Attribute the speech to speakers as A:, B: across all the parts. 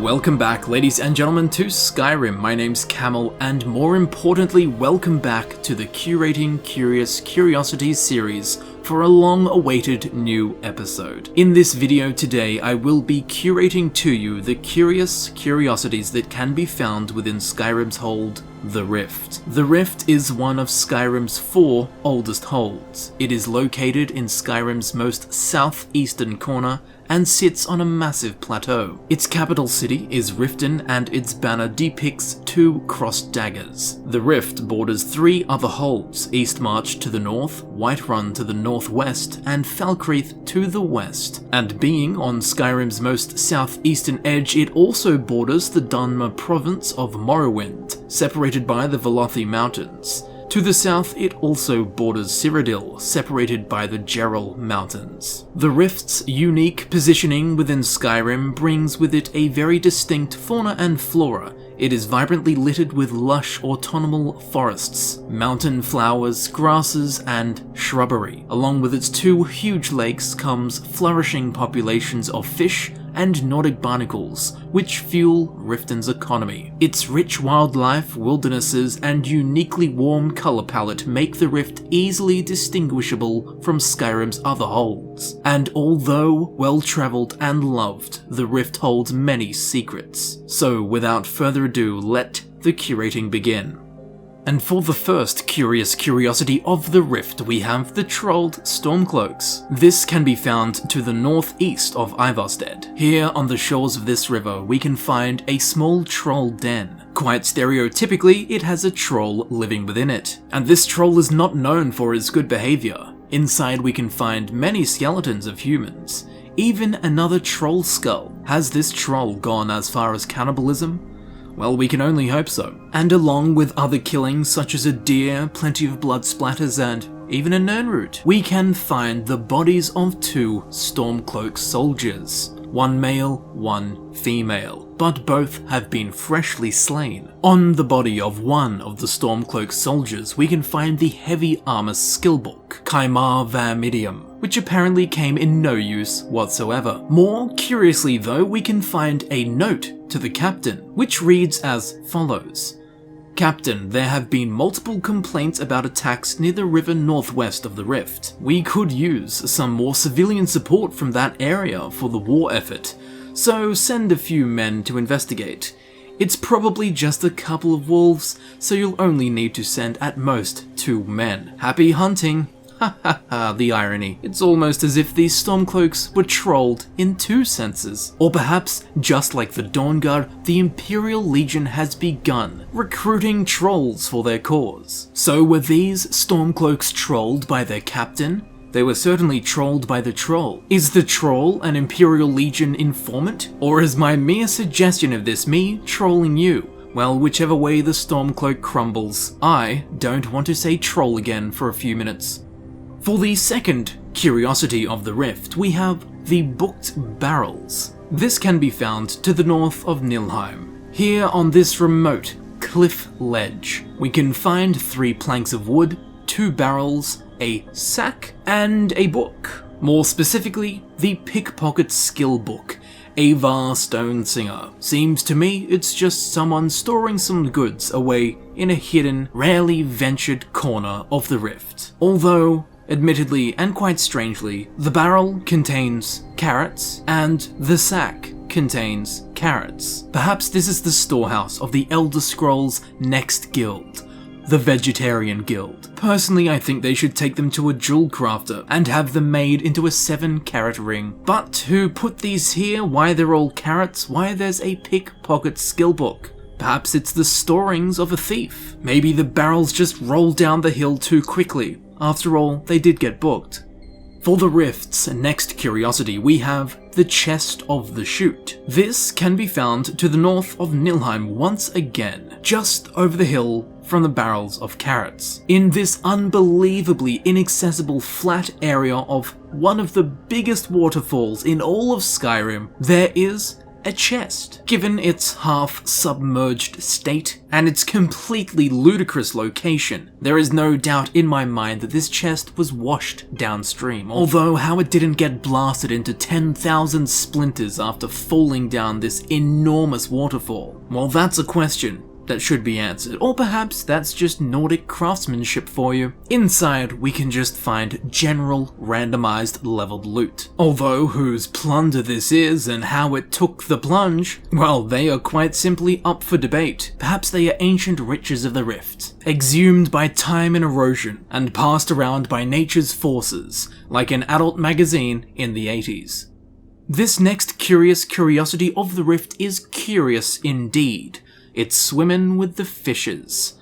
A: Welcome back, ladies and gentlemen, to Skyrim. My name's Camel, and more importantly, welcome back to the Curating Curiosities series for a long-awaited new episode. In this video today, I will be curating to you the curious curiosities that can be found within Skyrim's hold, the Rift. The Rift is one of Skyrim's 4 oldest holds. It is located in Skyrim's most southeastern corner and sits on a massive plateau. Its capital city is Riften, and its banner depicts 2 crossed daggers. The Rift borders 3 other holds: Eastmarch to the north, Whiterun to the northwest, and Falkreath to the west. And being on Skyrim's most southeastern edge, it also borders the Dwemer province of Morrowind, separated by the Velothi Mountains. To the south, it also borders Cyrodiil, separated by the Jerall Mountains. The Rift's unique positioning within Skyrim brings with it a very distinct fauna and flora. It is vibrantly littered with lush autumnal forests, mountain flowers, grasses, and shrubbery. Along with its 2 huge lakes comes flourishing populations of fish and Nordic barnacles, which fuel Riften's economy. Its rich wildlife, wildernesses, and uniquely warm colour palette make the Rift easily distinguishable from Skyrim's other holds. And although well-travelled and loved, the Rift holds many secrets. So without further ado, let the curating begin. And for the first curious curiosity of the Rift, we have the trolled Stormcloaks. This can be found to the northeast of Ivarstead. Here on the shores of this river, we can find a small troll den. Quite stereotypically, it has a troll living within it. And this troll is not known for his good behaviour. Inside we can find many skeletons of humans. Even another troll skull. Has this troll gone as far as cannibalism? Well, we can only hope so. And along with other killings such as a deer, plenty of blood splatters, and even a Nirnroot, we can find the bodies of 2 Stormcloak soldiers. 1 male, 1 female, but both have been freshly slain. On the body of one of the Stormcloak soldiers, we can find the heavy armor skill book, Kaimar Vermidium, which apparently came in no use whatsoever. More curiously though, we can find a note to the captain, which reads as follows. Captain, there have been multiple complaints about attacks near the river northwest of the Rift. We could use some more civilian support from that area for the war effort, so send a few men to investigate. It's probably just a couple of wolves, so you'll only need to send at most 2 men. Happy hunting! Ha ha ha, the irony. It's almost as if these Stormcloaks were trolled in 2 senses. Or perhaps, just like the Dawnguard, the Imperial Legion has begun recruiting trolls for their cause. So were these Stormcloaks trolled by their captain? They were certainly trolled by the troll. Is the troll an Imperial Legion informant? Or is my mere suggestion of this me trolling you? Well, whichever way the Stormcloak crumbles, I don't want to say troll again for a few minutes. For the second curiosity of the Rift, we have the booked barrels. This can be found to the north of Nilheim. Here on this remote cliff ledge, we can find 3 planks of wood, 2 barrels, a sack, and a book. More specifically, the Pickpocket Skill Book, Avar Stonesinger. Seems to me it's just someone storing some goods away in a hidden, rarely ventured corner of the Rift. Although, admittedly and quite strangely, the barrel contains carrots and the sack contains carrots. Perhaps this is the storehouse of the Elder Scrolls' next guild, the Vegetarian Guild. Personally, I think they should take them to a jewel crafter and have them made into a 7-carat ring. But who put these here? Why they're all carrots? Why there's a pickpocket skill book? Perhaps it's the storings of a thief. Maybe the barrels just rolled down the hill too quickly. After all, they did get booked. For the Rift's next curiosity, we have the Chest of the Chute. This can be found to the north of Nilheim once again, just over the hill from the barrels of carrots. In this unbelievably inaccessible flat area of one of the biggest waterfalls in all of Skyrim, there is a chest. Given its half-submerged state and its completely ludicrous location, there is no doubt in my mind that this chest was washed downstream, although how it didn't get blasted into 10,000 splinters after falling down this enormous waterfall, well, that's a question that should be answered, or perhaps that's just Nordic craftsmanship for you. Inside, we can just find general randomized leveled loot. Although whose plunder this is and how it took the plunge, well, they are quite simply up for debate. Perhaps they are ancient riches of the Rift, exhumed by time and erosion, and passed around by nature's forces, like an adult magazine in the 80s. This next curious curiosity of the Rift is curious indeed. It's Swimmin with the fishes.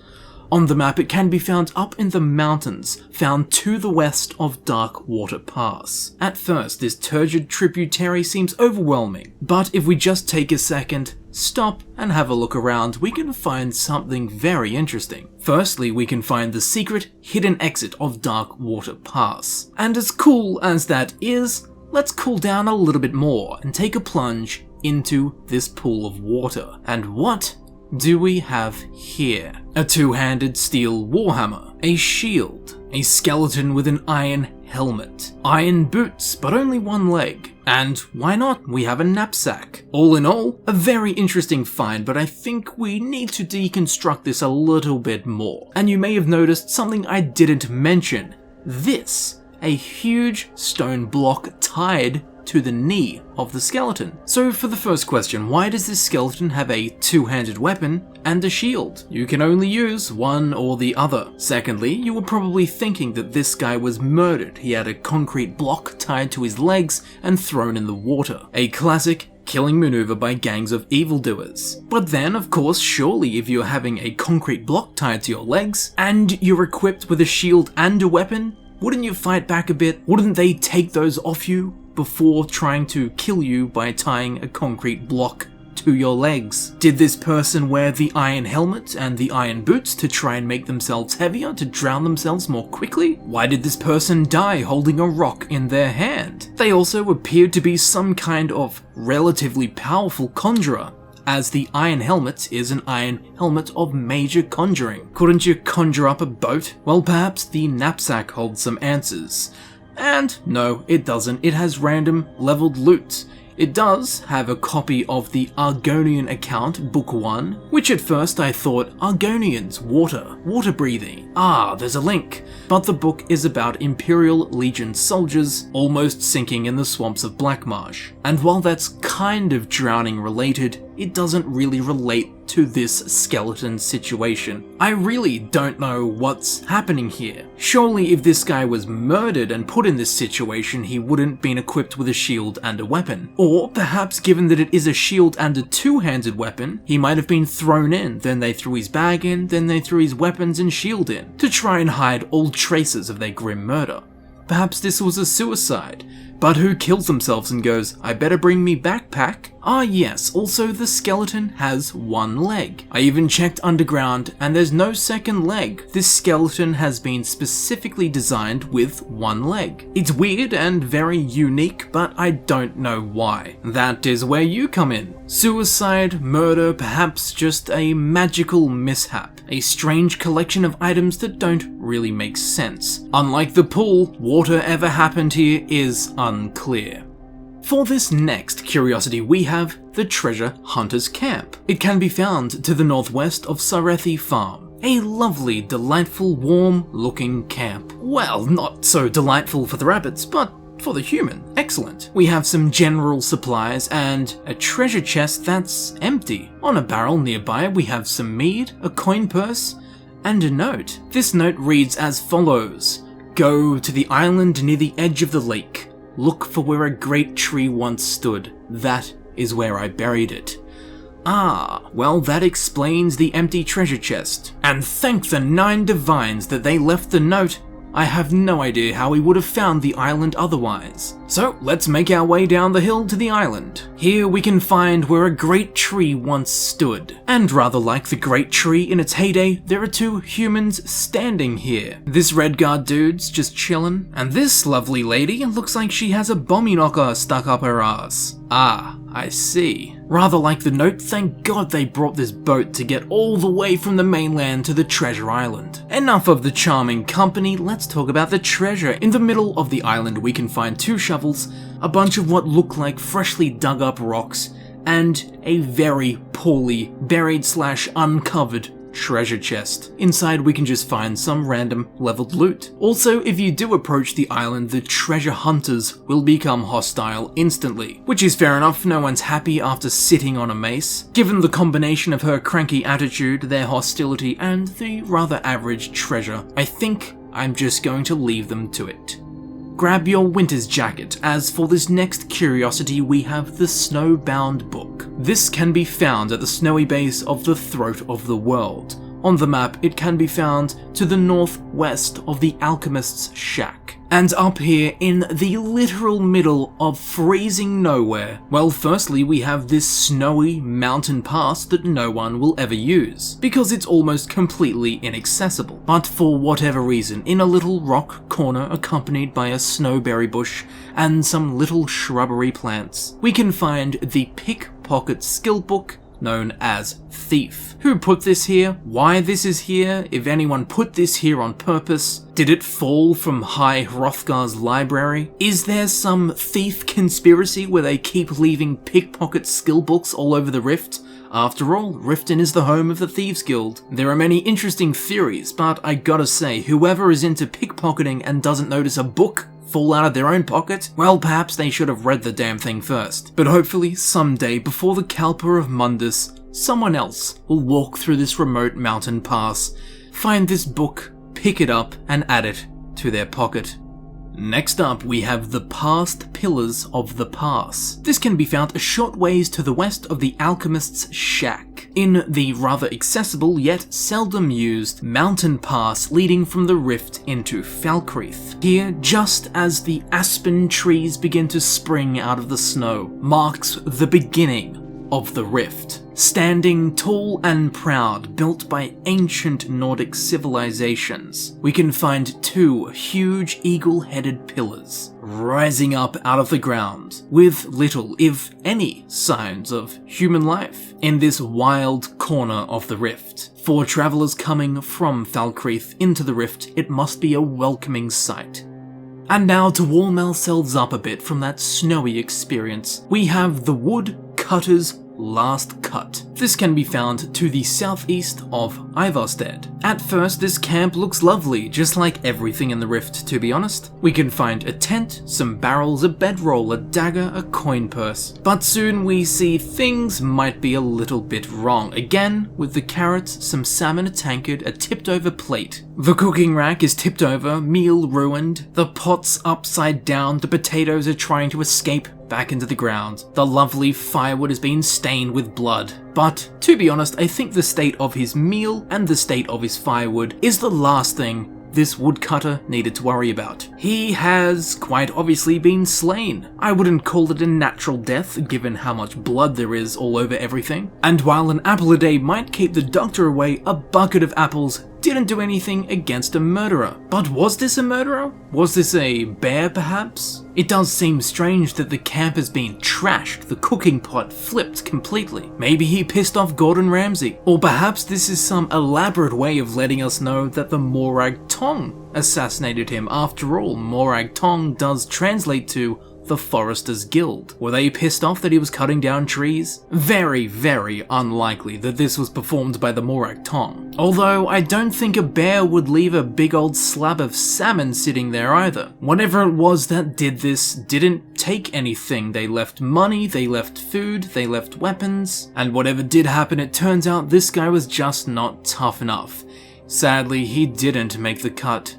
A: On the map, it can be found up in the mountains, found to the west of Darkwater Pass. At first, this turgid tributary seems overwhelming, but if we just take a second, stop and have a look around, we can find something very interesting. Firstly, we can find the secret hidden exit of Darkwater Pass. And as cool as that is, let's cool down a little bit more and take a plunge into this pool of water. And what do we have here? A two-handed steel warhammer, a shield, a skeleton with an iron helmet, iron boots but only one leg, and why not, we have a knapsack. All in all, a very interesting find, but I think we need to deconstruct this a little bit more. And you may have noticed something I didn't mention. This, a huge stone block tied to the knee of the skeleton. So for the first question, why does this skeleton have a two-handed weapon and a shield? You can only use one or the other. Secondly, you were probably thinking that this guy was murdered. He had a concrete block tied to his legs and thrown in the water. A classic killing maneuver by gangs of evildoers. But then, of course, surely if you're having a concrete block tied to your legs and you're equipped with a shield and a weapon, wouldn't you fight back a bit? Wouldn't they take those off you before trying to kill you by tying a concrete block to your legs? Did this person wear the iron helmet and the iron boots to try and make themselves heavier, to drown themselves more quickly? Why did this person die holding a rock in their hand? They also appeared to be some kind of relatively powerful conjurer, as the iron helmet is an iron helmet of major conjuring. Couldn't you conjure up a boat? Well, perhaps the knapsack holds some answers. And no, it doesn't. It has random leveled loot. It does have a copy of the Argonian account, Book 1, which at first I thought, Argonians, water breathing. Ah, there's a link. But the book is about Imperial Legion soldiers almost sinking in the swamps of Blackmarsh. And while that's kind of drowning related, it doesn't really relate to this skeleton situation. I really don't know what's happening here. Surely if this guy was murdered and put in this situation, he wouldn't been equipped with a shield and a weapon. Or perhaps given that it is a shield and a two-handed weapon, he might have been thrown in, then they threw his bag in, then they threw his weapons and shield in, to try and hide all traces of their grim murder. Perhaps this was a suicide, but who kills themselves and goes, I better bring me backpack? Ah yes, also the skeleton has one leg. I even checked underground and there's no second leg. This skeleton has been specifically designed with one leg. It's weird and very unique, but I don't know why. That is where you come in. Suicide, murder, perhaps just a magical mishap. A strange collection of items that don't really make sense. Unlike the pool, water ever happened here is unclear. For this next curiosity, we have the Treasure Hunter's Camp. It can be found to the northwest of Sarethi Farm. A lovely, delightful, warm-looking camp. Well, not so delightful for the rabbits, but for the human, excellent. We have some general supplies and a treasure chest that's empty. On a barrel nearby, we have some mead, a coin purse, and a note. This note reads as follows: Go to the island near the edge of the lake. Look for where a great tree once stood. That is where I buried it. Ah, well that explains the empty treasure chest. And thank the 9 divines that they left the note. I have no idea how we would have found the island otherwise. So let's make our way down the hill to the island. Here we can find where a great tree once stood. And rather like the great tree in its heyday, there are two humans standing here. This Redguard dude's just chillin', and this lovely lady looks like she has a bombie knocker stuck up her ass. Ah, I see. Rather like the note, thank God they brought this boat to get all the way from the mainland to the treasure island. Enough of the charming company, let's talk about the treasure. In the middle of the island we can find 2 shovels, a bunch of what look like freshly dug up rocks, and a very poorly buried / uncovered treasure chest. Inside we can just find some random leveled loot. Also, if you do approach the island, the treasure hunters will become hostile instantly. Which is fair enough, no one's happy after sitting on a mace. Given the combination of her cranky attitude, their hostility, and the rather average treasure, I think I'm just going to leave them to it. Grab your winter's jacket, as for this next curiosity we have the Snowbound Book. This can be found at the snowy base of the Throat of the World. On the map it can be found to the northwest of the Alchemist's Shack. And up here in the literal middle of freezing nowhere, well, firstly we have this snowy mountain pass that no one will ever use, because it's almost completely inaccessible. But for whatever reason, in a little rock corner accompanied by a snowberry bush and some little shrubbery plants, we can find the Pickpocket Skill Book, known as Thief. Who put this here? Why this is here? If anyone put this here on purpose? Did it fall from High Hrothgar's library? Is there some thief conspiracy where they keep leaving pickpocket skill books all over the Rift? After all, Riften is the home of the Thieves Guild. There are many interesting theories, but I gotta say, whoever is into pickpocketing and doesn't notice a book fall out of their own pocket, well, perhaps they should have read the damn thing first. But hopefully, someday, before the Kalpa of Mundus, someone else will walk through this remote mountain pass, find this book, pick it up, and add it to their pocket. Next up, we have the Past Pillars of the Pass. This can be found a short ways to the west of the Alchemist's Shack, in the rather accessible yet seldom used mountain pass leading from the rift into Falkreath. Here, just as the aspen trees begin to spring out of the snow, marks the beginning of the rift. Standing tall and proud, built by ancient Nordic civilizations, we can find 2 huge eagle-headed pillars rising up out of the ground, with little, if any, signs of human life in this wild corner of the rift. For travelers coming from Falkreath into the rift, it must be a welcoming sight. And now, to warm ourselves up a bit from that snowy experience, we have the Woodcutters Last Cut. This can be found to the southeast of Ivarstead. At first, this camp looks lovely, just like everything in the rift, to be honest. We can find a tent, some barrels, a bedroll, a dagger, a coin purse. But soon we see things might be a little bit wrong. Again, with the carrots, some salmon, a tankard, a tipped over plate. The cooking rack is tipped over, meal ruined, the pot's upside down, the potatoes are trying to escape back into the ground. The lovely firewood has been stained with blood. But, to be honest, I think the state of his meal and the state of his firewood is the last thing this woodcutter needed to worry about. He has quite obviously been slain. I wouldn't call it a natural death, given how much blood there is all over everything. And while an apple a day might keep the doctor away, a bucket of apples didn't do anything against a murderer. But was this a murderer? Was this a bear, perhaps? It does seem strange that the camp has been trashed, the cooking pot flipped completely. Maybe he pissed off Gordon Ramsay. Or perhaps this is some elaborate way of letting us know that the Morag Tong assassinated him. After all, Morag Tong does translate to the Foresters Guild. Were they pissed off that he was cutting down trees? Very, very unlikely that this was performed by the Morag Tong. Although I don't think a bear would leave a big old slab of salmon sitting there either. Whatever it was that did this didn't take anything. They left money, they left food, they left weapons, and whatever did happen, it turns out this guy was just not tough enough. Sadly, he didn't make the cut.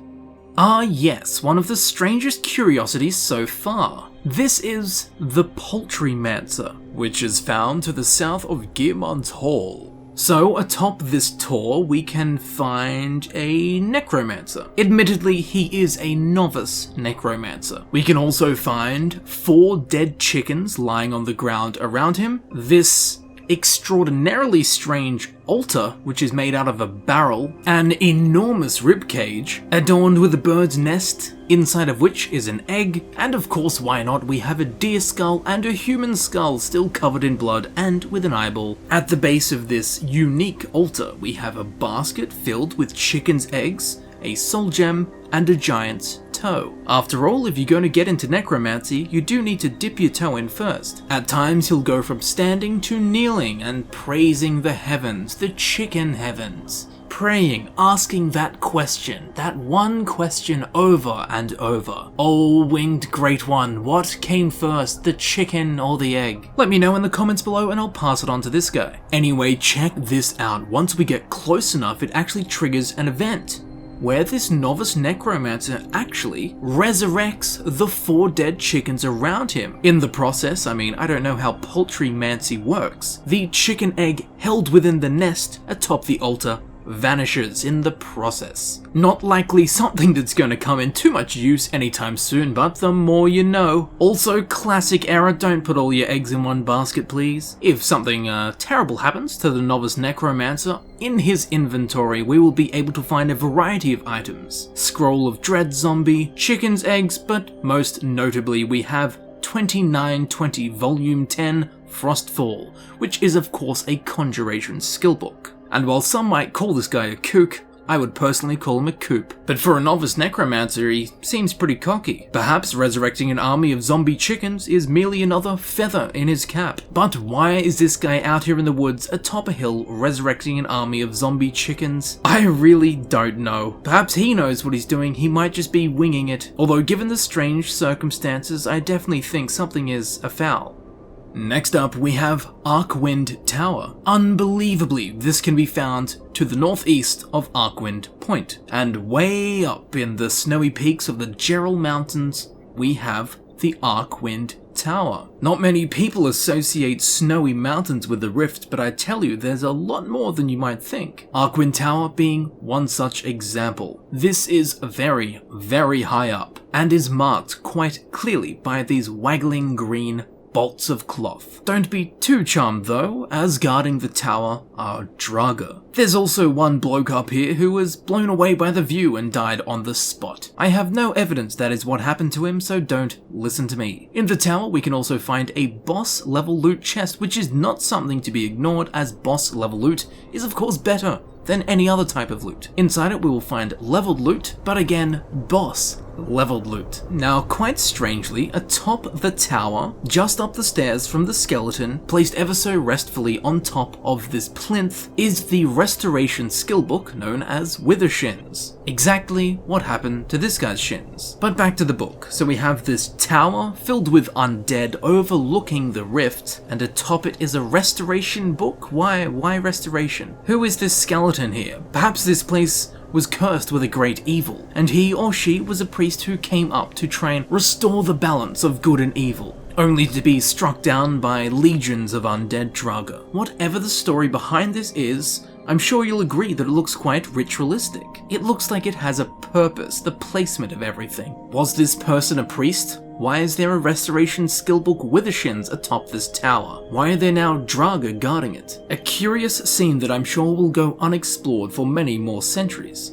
A: Ah yes, one of the strangest curiosities so far. This is the Poultrymancer, which is found to the south of Gearmund's Hall. So atop this tour we can find a necromancer. Admittedly, he is a novice necromancer. We can also find 4 dead chickens lying on the ground around him. This extraordinarily strange altar, which is made out of a barrel, an enormous ribcage adorned with a bird's nest, inside of which is an egg, and of course, why not, we have a deer skull and a human skull still covered in blood and with an eyeball. At the base of this unique altar, we have a basket filled with chicken's eggs, a soul gem, and a giant's toe. After all, if you're going to get into necromancy, you do need to dip your toe in first. At times, he'll go from standing to kneeling and praising the heavens, the chicken heavens. Praying, asking that question, that one question over and over. Oh, winged great one, what came first, the chicken or the egg? Let me know in the comments below and I'll pass it on to this guy. Anyway, check this out. Once we get close enough, it actually triggers an event where this novice necromancer actually resurrects the 4 dead chickens around him. In the process, I don't know how Poultrymancy works. The chicken egg held within the nest atop the altar vanishes in the process. Not likely something that's going to come in too much use anytime soon, but the more you know. Also, classic error, don't put all your eggs in one basket, please. If something terrible happens to the novice necromancer, in his inventory we will be able to find a variety of items. Scroll of Dread Zombie, chicken's eggs, but most notably we have 2920 Volume 10 Frostfall, which is of course a conjuration skill book. And while some might call this guy a kook, I would personally call him a coop. But for a novice necromancer, he seems pretty cocky. Perhaps resurrecting an army of zombie chickens is merely another feather in his cap. But why is this guy out here in the woods atop a hill resurrecting an army of zombie chickens? I really don't know. Perhaps he knows what he's doing, he might just be winging it. Although given the strange circumstances, I definitely think something is afoul. Next up, we have Arcwind Tower. Unbelievably, this can be found to the northeast of Arcwind Point. And way up in the snowy peaks of the Jerall Mountains, we have the Arcwind Tower. Not many people associate snowy mountains with the Rift, but I tell you, there's a lot more than you might think. Arcwind Tower being one such example. This is very, very high up, and is marked quite clearly by these waggling green bolts of cloth. Don't be too charmed though, as guarding the tower are Draugr. There's also one bloke up here who was blown away by the view and died on the spot. I have no evidence that is what happened to him, so don't listen to me. In the tower we can also find a boss level loot chest, which is not something to be ignored, as boss level loot is of course better than any other type of loot. Inside it we will find leveled loot, but again, boss leveled loot. Now, quite strangely, atop the tower, just up the stairs from the skeleton, placed ever so restfully on top of this plinth, is the restoration skill book known as Withershins. Exactly what happened to this guy's shins. But back to the book. So we have this tower filled with undead overlooking the rift, and atop it is a restoration book. Why restoration? Who is this skeleton here? Perhaps this place was cursed with a great evil, and he or she was a priest who came up to try and restore the balance of good and evil, only to be struck down by legions of undead Draugr. Whatever the story behind this is, I'm sure you'll agree that it looks quite ritualistic. It looks like it has a purpose, the placement of everything. Was this person a priest? Why is there a restoration skillbook Withershins atop this tower? Why are there now Draugr guarding it? A curious scene that I'm sure will go unexplored for many more centuries.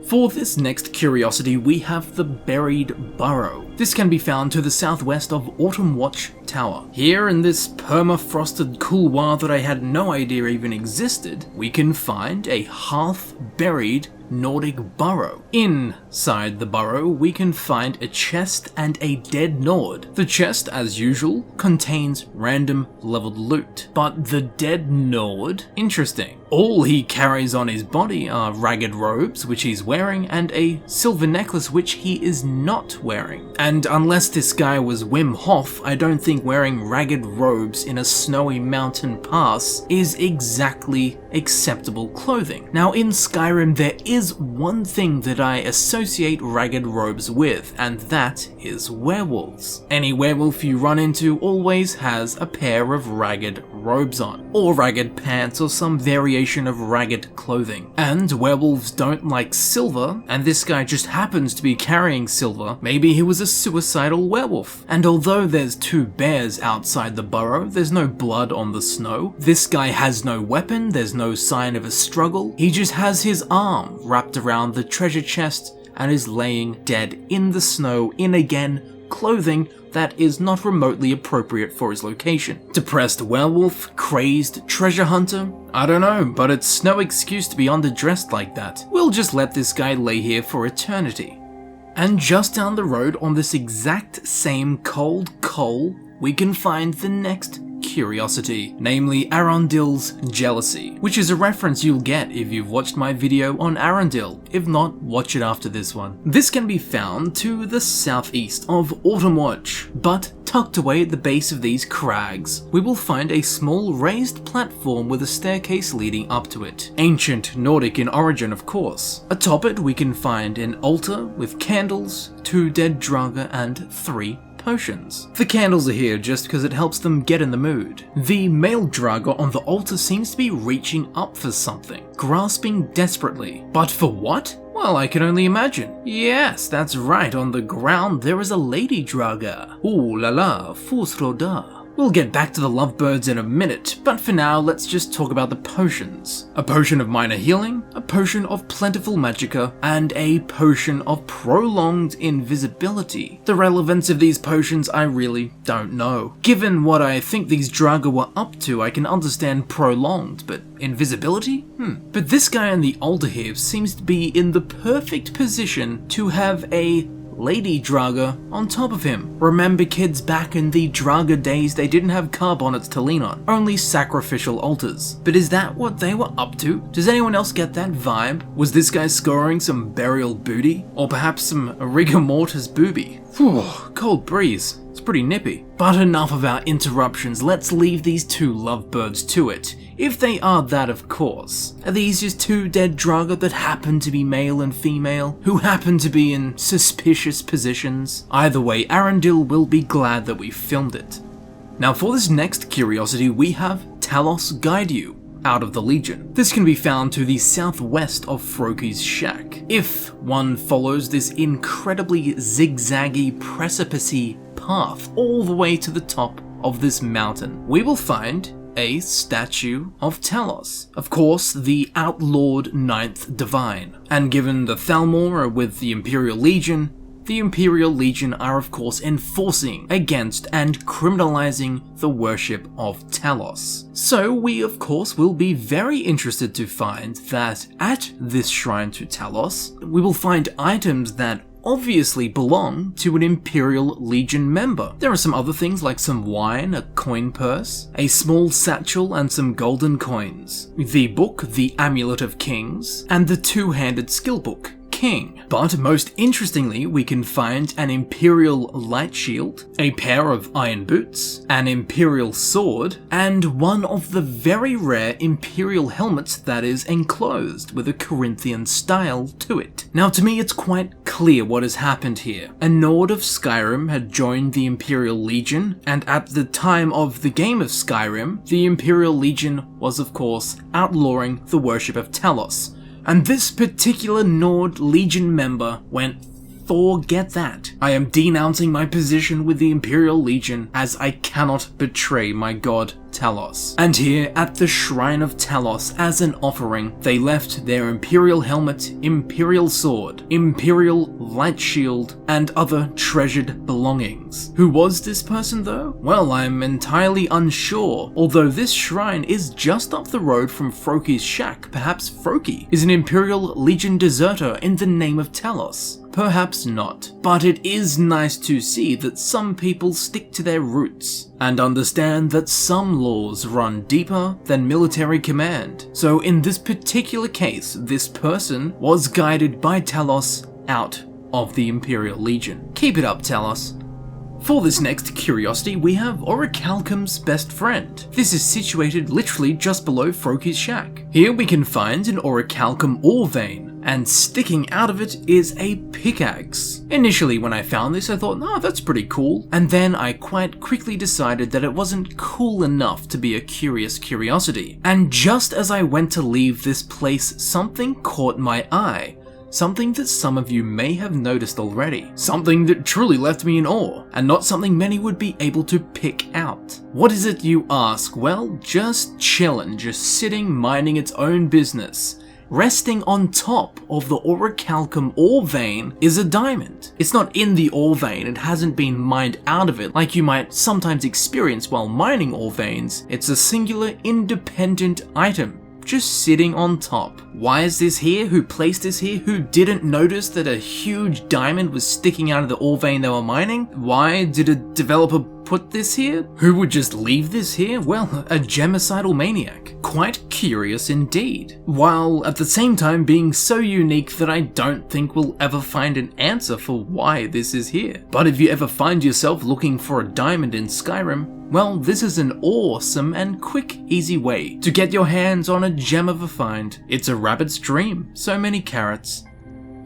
A: For this next curiosity, we have the Buried Burrow. This can be found to the southwest of Autumn Watch Tower. Here in this permafrosted couloir that I had no idea even existed, we can find a half-buried Nordic burrow. Inside the burrow, we can find a chest and a dead Nord. The chest, as usual, contains random leveled loot, but the dead Nord, interesting. All he carries on his body are ragged robes, which he's wearing, and a silver necklace, which he is not wearing. And unless this guy was Wim Hof, I don't think wearing ragged robes in a snowy mountain pass is exactly acceptable clothing. Now, in Skyrim, there is one thing that I associate ragged robes with, and that is werewolves. Any werewolf you run into always has a pair of ragged robes on, or ragged pants, or some variation of ragged clothing. And werewolves don't like silver, and this guy just happens to be carrying silver. Maybe he was a suicidal werewolf. And although there's 2 bears outside the burrow, there's no blood on the snow. This guy has no weapon, there's no sign of a struggle. He just has his arm wrapped around the treasure chest and is laying dead in the snow in, again, clothing that is not remotely appropriate for his location. Depressed werewolf? Crazed treasure hunter? I don't know, but it's no excuse to be underdressed like that. We'll just let this guy lay here for eternity. And just down the road on this exact same cold coal, we can find the next curiosity, namely Arondil's jealousy, which is a reference you'll get if you've watched my video on Arondil. If not, watch it after this one. This can be found to the southeast of Autumnwatch, but tucked away at the base of these crags, we will find a small raised platform with a staircase leading up to it. Ancient Nordic in origin, of course. Atop it we can find an altar with candles, 2 dead draugr and 3 potions. The candles are here just because it helps them get in the mood. The male draugr on the altar seems to be reaching up for something, grasping desperately. But for what? Well, I can only imagine. Yes, that's right, on the ground there is a lady draugr. Ooh la la, fusroda. We'll get back to the lovebirds in a minute, but for now let's just talk about the potions. A potion of minor healing, a potion of plentiful magicka, and a potion of prolonged invisibility. The relevance of these potions I really don't know. Given what I think these draugr were up to, I can understand prolonged, but invisibility? But this guy on the altar here seems to be in the perfect position to have a lady draugr on top of him. Remember kids, back in the draugr days they didn't have car bonnets to lean on, only sacrificial altars. But is that what they were up to? Does anyone else get that vibe? Was this guy scoring some burial booty? Or perhaps some rigor mortis booby? Whew, cold breeze. It's pretty nippy. But enough of our interruptions, let's leave these 2 lovebirds to it. If they are that, of course. Are these just 2 dead draugr that happen to be male and female, who happen to be in suspicious positions? Either way, Arondil will be glad that we filmed it. Now for this next curiosity, we have Talos guide you out of the Legion. This can be found to the southwest of Froki's shack. If one follows this incredibly zigzaggy, precipice path all the way to the top of this mountain, we will find a statue of Talos. Of course, the outlawed 9th Divine. And given the Thalmor are with the Imperial Legion are of course enforcing against and criminalizing the worship of Talos. So we of course will be very interested to find that at this shrine to Talos, we will find items that obviously belong to an Imperial Legion member. There are some other things like some wine, a coin purse, a small satchel and some golden coins, the book, the Amulet of Kings, and the 2-handed skill book, King. But most interestingly, we can find an Imperial light shield, a pair of iron boots, an Imperial sword, and one of the very rare Imperial helmets that is enclosed with a Corinthian style to it. Now to me it's quite clear what has happened here. A Nord of Skyrim had joined the Imperial Legion, and at the time of the game of Skyrim, the Imperial Legion was of course outlawing the worship of Talos. And this particular Nord Legion member went, forget that. I am denouncing my position with the Imperial Legion as I cannot betray my god Talos. And here at the Shrine of Talos, as an offering, they left their Imperial helmet, Imperial sword, Imperial light shield, and other treasured belongings. Who was this person though? Well, I'm entirely unsure, although this shrine is just up the road from Froki's shack. Perhaps Froki is an Imperial Legion deserter in the name of Talos. Perhaps not, but it is nice to see that some people stick to their roots and understand that some laws run deeper than military command. So in this particular case, this person was guided by Talos out of the Imperial Legion. Keep it up, Talos. For this next curiosity, we have Orichalcum's best friend. This is situated literally just below Froki's shack. Here we can find an Orichalcum ore vein, and sticking out of it is a pickaxe. Initially when I found this I thought, oh, that's pretty cool, and then I quite quickly decided that it wasn't cool enough to be a curious curiosity. And just as I went to leave this place, something caught my eye. Something that some of you may have noticed already. Something that truly left me in awe, and not something many would be able to pick out. What is it, you ask? Well, just chillin', just sitting, minding its own business. Resting on top of the Orichalcum ore vein is a diamond. It's not in the ore vein, it hasn't been mined out of it like you might sometimes experience while mining ore veins. It's a singular, independent item, just sitting on top. Why is this here? Who placed this here? Who didn't notice that a huge diamond was sticking out of the ore vein they were mining? Why did a developer put this here? Who would just leave this here? Well, a genocidal maniac. Quite curious indeed. While at the same time being so unique that I don't think we'll ever find an answer for why this is here. But if you ever find yourself looking for a diamond in Skyrim, well, this is an awesome and quick, easy way to get your hands on a gem of a find. It's a rabbit's dream, so many carrots.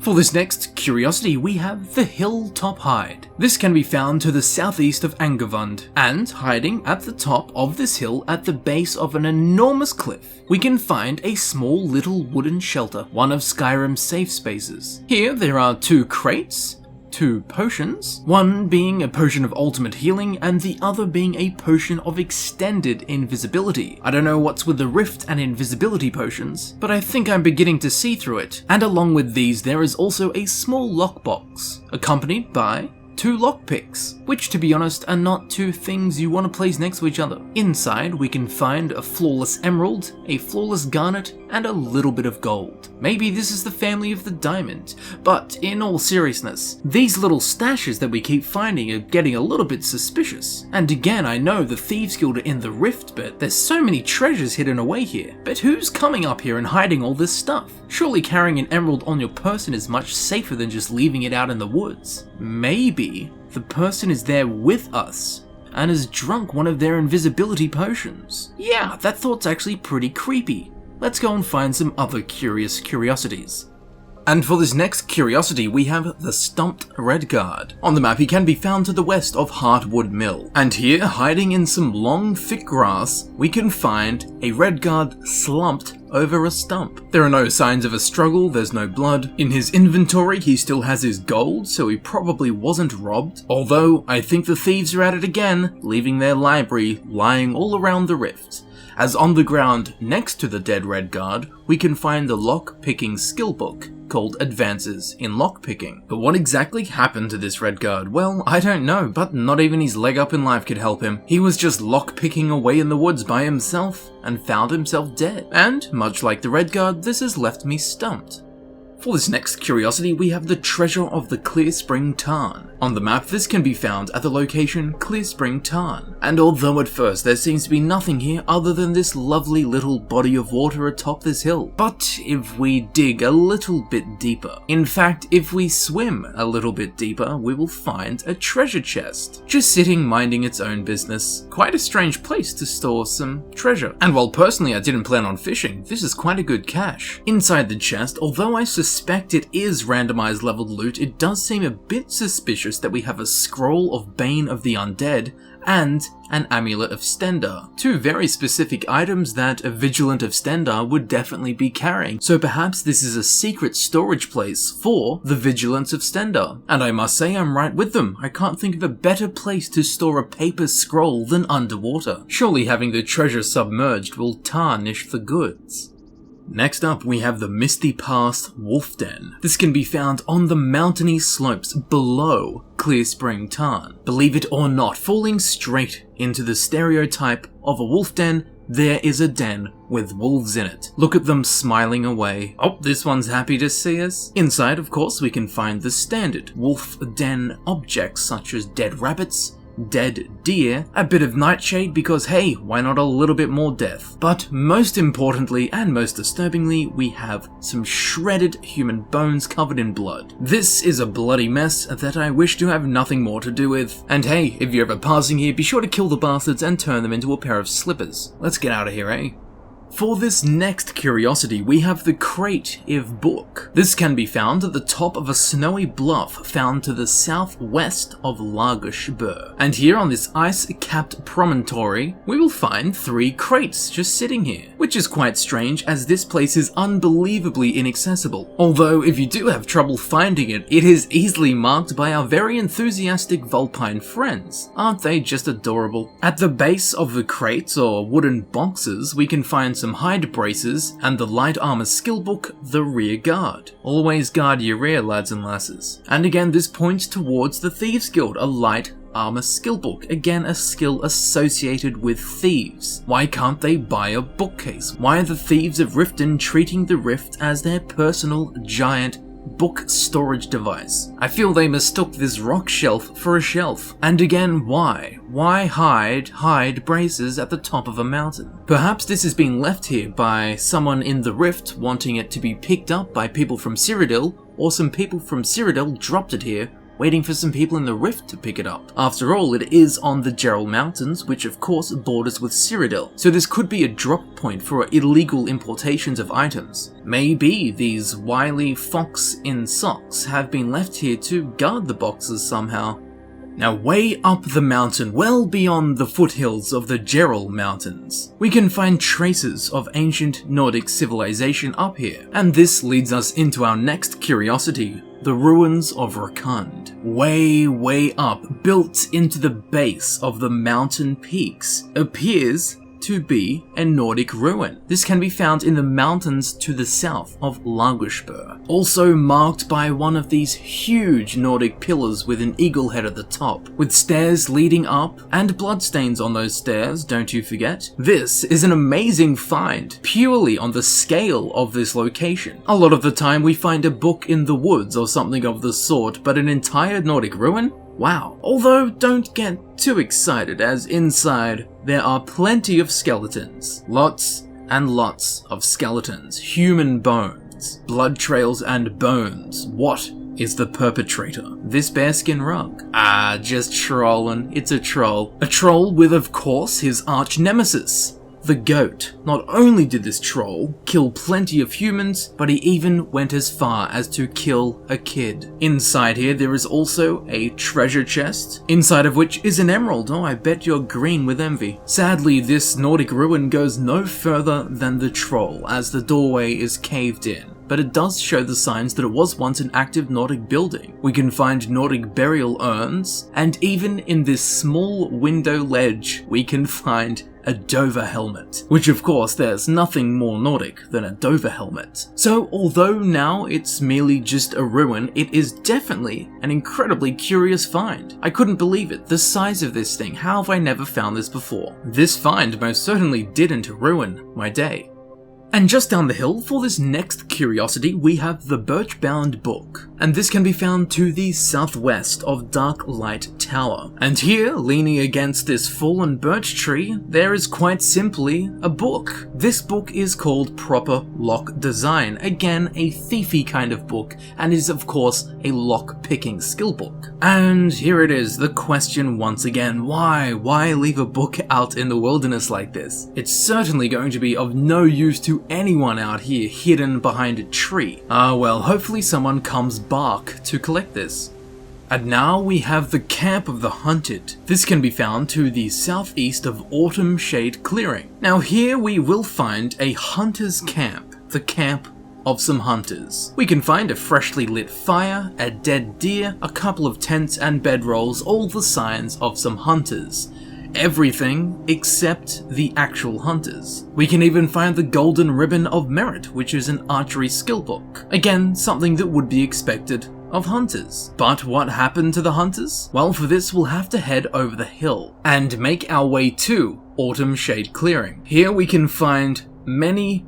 A: For this next curiosity, we have the Hilltop Hide. This can be found to the southeast of Angevund, and hiding at the top of this hill at the base of an enormous cliff, we can find a small little wooden shelter, one of Skyrim's safe spaces. Here there are 2 crates, 2 potions, one being a potion of ultimate healing and the other being a potion of extended invisibility. I don't know what's with the rift and invisibility potions, but I think I'm beginning to see through it. And along with these there is also a small lockbox, accompanied by 2 lockpicks, which to be honest are not 2 things you want to place next to each other. Inside we can find a flawless emerald, a flawless garnet, and a little bit of gold. Maybe this is the family of the diamond, but in all seriousness, these little stashes that we keep finding are getting a little bit suspicious. And again, I know the Thieves Guild are in the rift, but there's so many treasures hidden away here. But who's coming up here and hiding all this stuff? Surely carrying an emerald on your person is much safer than just leaving it out in the woods. Maybe the person is there with us and has drunk one of their invisibility potions. Yeah, that thought's actually pretty creepy. Let's go and find some other curious curiosities. And for this next curiosity, we have the Stumped Redguard. On the map, he can be found to the west of Heartwood Mill. And here, hiding in some long, thick grass, we can find a Redguard slumped over a stump. There are no signs of a struggle, there's no blood. In his inventory, he still has his gold, so he probably wasn't robbed. Although, I think the thieves are at it again, leaving their library lying all around the rift. As on the ground next to the dead Redguard, we can find the lock-picking skill book, called Advances in Lockpicking. But what exactly happened to this Redguard? Well, I don't know, but not even his leg up in life could help him. He was just lockpicking away in the woods by himself, and found himself dead. And, much like the Redguard, this has left me stumped. For this next curiosity, we have the treasure of the Clearspring Tarn. On the map, this can be found at the location Clearspring Tarn. And although at first there seems to be nothing here other than this lovely little body of water atop this hill, but if we dig a little bit deeper, in fact, if we swim a little bit deeper, we will find a treasure chest, just sitting minding its own business. Quite a strange place to store some treasure. And while personally I didn't plan on fishing, this is quite a good cache. Inside the chest, although I suspect it is randomized leveled loot, it does seem a bit suspicious that we have a scroll of Bane of the Undead and an Amulet of Stendarr. 2 very specific items that a Vigilant of Stendarr would definitely be carrying, so perhaps this is a secret storage place for the Vigilants of Stendarr. And I must say I'm right with them. I can't think of a better place to store a paper scroll than underwater. Surely having the treasure submerged will tarnish the goods. Next up, we have the Misty Pass Wolf Den. This can be found on the mountainy slopes below Clearspring Tarn. Believe it or not, falling straight into the stereotype of a wolf den, there is a den with wolves in it. Look at them smiling away. Oh, this one's happy to see us. Inside, of course, we can find the standard wolf den objects such as dead rabbits, dead deer, a bit of nightshade because hey, why not a little bit more death? But most importantly and most disturbingly, we have some shredded human bones covered in blood. This is a bloody mess that I wish to have nothing more to do with. And hey, if you're ever passing here, be sure to kill the bastards and turn them into a pair of slippers. Let's get out of here, eh? For this next curiosity, we have the Crate-ive Book. This can be found at the top of a snowy bluff found to the southwest of Largashbur. And here on this ice-capped promontory, we will find 3 crates just sitting here, which is quite strange as this place is unbelievably inaccessible. Although if you do have trouble finding it, it is easily marked by our very enthusiastic Vulpine friends. Aren't they just adorable? At the base of the crates or wooden boxes, we can find some hide braces and the light armor skill book, the Rear Guard. Always guard your rear, lads and lasses. And again, this points towards the Thieves Guild, a light armor skill book, again a skill associated with thieves. Why can't they buy a bookcase? Why are the Thieves of Riften treating the Rift as their personal giant book storage device? I feel they mistook this rock shelf for a shelf. And again, why? Why hide braces at the top of a mountain? Perhaps this has been left here by someone in the Rift wanting it to be picked up by people from Cyrodiil, or some people from Cyrodiil dropped it here waiting for some people in the Rift to pick it up. After all, it is on the Jerall Mountains, which of course borders with Cyrodiil, so this could be a drop point for illegal importations of items. Maybe these wily fox in socks have been left here to guard the boxes somehow. Now way up the mountain, well beyond the foothills of the Jerall Mountains, we can find traces of ancient Nordic civilization up here, and this leads us into our next curiosity, the ruins of Rkund. Way up, built into the base of the mountain peaks, appears to be a Nordic ruin. This can be found in the mountains to the south of Largashbur, also marked by one of these huge Nordic pillars with an eagle head at the top, with stairs leading up and bloodstains on those stairs, don't you forget. This is an amazing find, purely on the scale of this location. A lot of the time we find a book in the woods or something of the sort, but an entire Nordic ruin? Wow. Although don't get too excited, as inside there are plenty of skeletons. Lots and lots of skeletons. Human bones. Blood trails and bones. What is the perpetrator? This bearskin rug? Just trolling. It's a troll. A troll with, of course, his arch nemesis, the goat. Not only did this troll kill plenty of humans, but he even went as far as to kill a kid. Inside here there is also a treasure chest, inside of which is an emerald. Oh, I bet you're green with envy. Sadly, this Nordic ruin goes no further than the troll, as the doorway is caved in. But it does show the signs that it was once an active Nordic building. We can find Nordic burial urns, and even in this small window ledge, we can find a Dover helmet, which of course there's nothing more Nordic than a Dover helmet. So although now it's merely just a ruin, it is definitely an incredibly curious find. I couldn't believe it, the size of this thing. How have I never found this before? This find most certainly didn't ruin my day. And just down the hill, for this next curiosity, we have the Birch-bound book, and this can be found to the southwest of Darklight Tower. And here, leaning against this fallen birch tree, there is quite simply a book. This book is called Proper Lock Design, again a thiefy kind of book, and is of course a lock-picking skill book. And here it is, the question once again, why? Why leave a book out in the wilderness like this? It's certainly going to be of no use to anyone out here hidden behind a tree. Well, hopefully someone comes back to collect this. And now we have the Camp of the Hunted. This can be found to the southeast of Autumn Shade Clearing. Now here we will find a hunter's camp, the camp of some hunters. We can find a freshly lit fire, a dead deer, a couple of tents and bedrolls, all the signs of some hunters. Everything except the actual hunters. We can even find the Golden Ribbon of Merit, which is an archery skill book. Again, something that would be expected of hunters. But what happened to the hunters? Well, for this we'll have to head over the hill and make our way to Autumn Shade Clearing. Here we can find many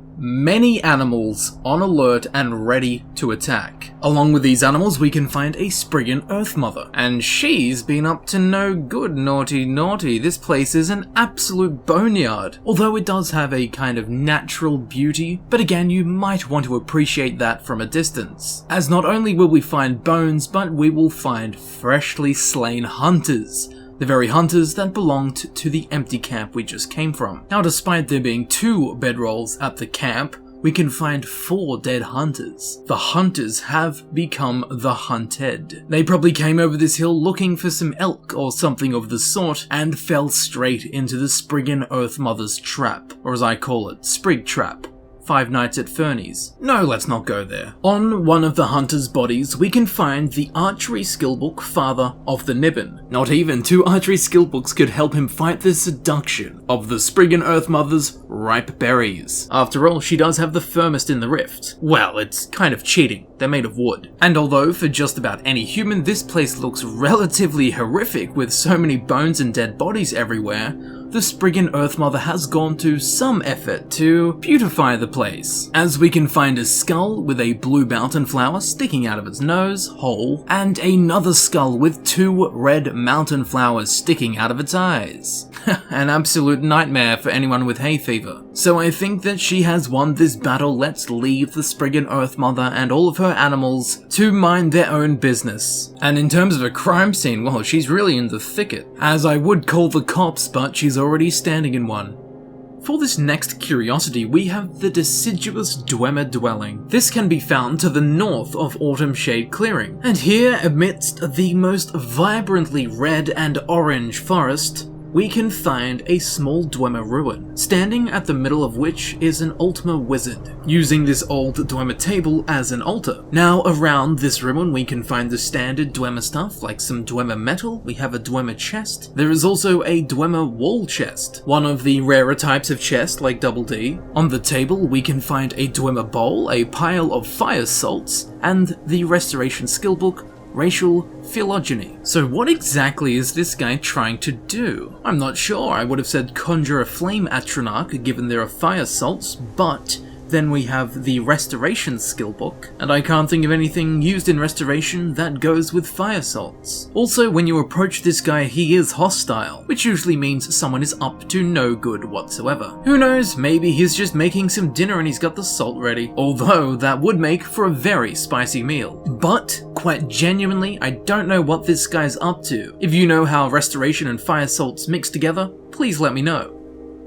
A: animals on alert and ready to attack. Along with these animals we can find a Spriggan Earth Mother, and she's been up to no good, naughty. This place is an absolute boneyard, although it does have a kind of natural beauty, but again you might want to appreciate that from a distance, as not only will we find bones, but we will find freshly slain hunters. the very hunters that belonged to the empty camp we just came from. Now, despite there being 2 bedrolls at the camp, we can find 4 dead hunters. The hunters have become the hunted. They probably came over this hill looking for some elk or something of the sort and fell straight into the Spriggan Earth Mother's trap, or as I call it, Sprig Trap. 5 Nights at Fernie's. No, let's not go there. On one of the hunter's bodies, we can find the archery skillbook Father of the Nibbin. Not even 2 archery skillbooks could help him fight the seduction of the Spriggan Earth Mother's ripe berries. After all, she does have the firmest in the rift. Well, it's kind of cheating. They're made of wood. And although for just about any human, this place looks relatively horrific with so many bones and dead bodies everywhere, the Spriggan Earth Mother has gone to some effort to beautify the place, as we can find a skull with a blue mountain flower sticking out of its nose hole, and another skull with 2 red mountain flowers sticking out of its eyes. An absolute nightmare for anyone with hay fever. So I think that she has won this battle. Let's leave the Spriggan Earth Mother and all of her animals to mind their own business. And in terms of a crime scene, well, she's really in the thicket, as I would call the cops, but she's already standing in one. For this next curiosity, we have the deciduous Dwemer dwelling. This can be found to the north of Autumn Shade Clearing, and here, amidst the most vibrantly red and orange forest, we can find a small Dwemer ruin, standing at the middle of which is an Ultima wizard, using this old Dwemer table as an altar. Now, around this ruin we can find the standard Dwemer stuff, like some Dwemer metal, we have a Dwemer chest, there is also a Dwemer wall chest, one of the rarer types of chest like Double D. On the table we can find a Dwemer bowl, a pile of fire salts, and the restoration skillbook, Racial Phylogeny. So what exactly is this guy trying to do? I'm not sure. I would have said conjure a flame atronach given there are fire salts, but then we have the restoration skillbook, and I can't think of anything used in restoration that goes with fire salts. Also, when you approach this guy, he is hostile, which usually means someone is up to no good whatsoever. Who knows, maybe he's just making some dinner and he's got the salt ready, although that would make for a very spicy meal. But, quite genuinely, I don't know what this guy's up to. If you know how restoration and fire salts mix together, please let me know.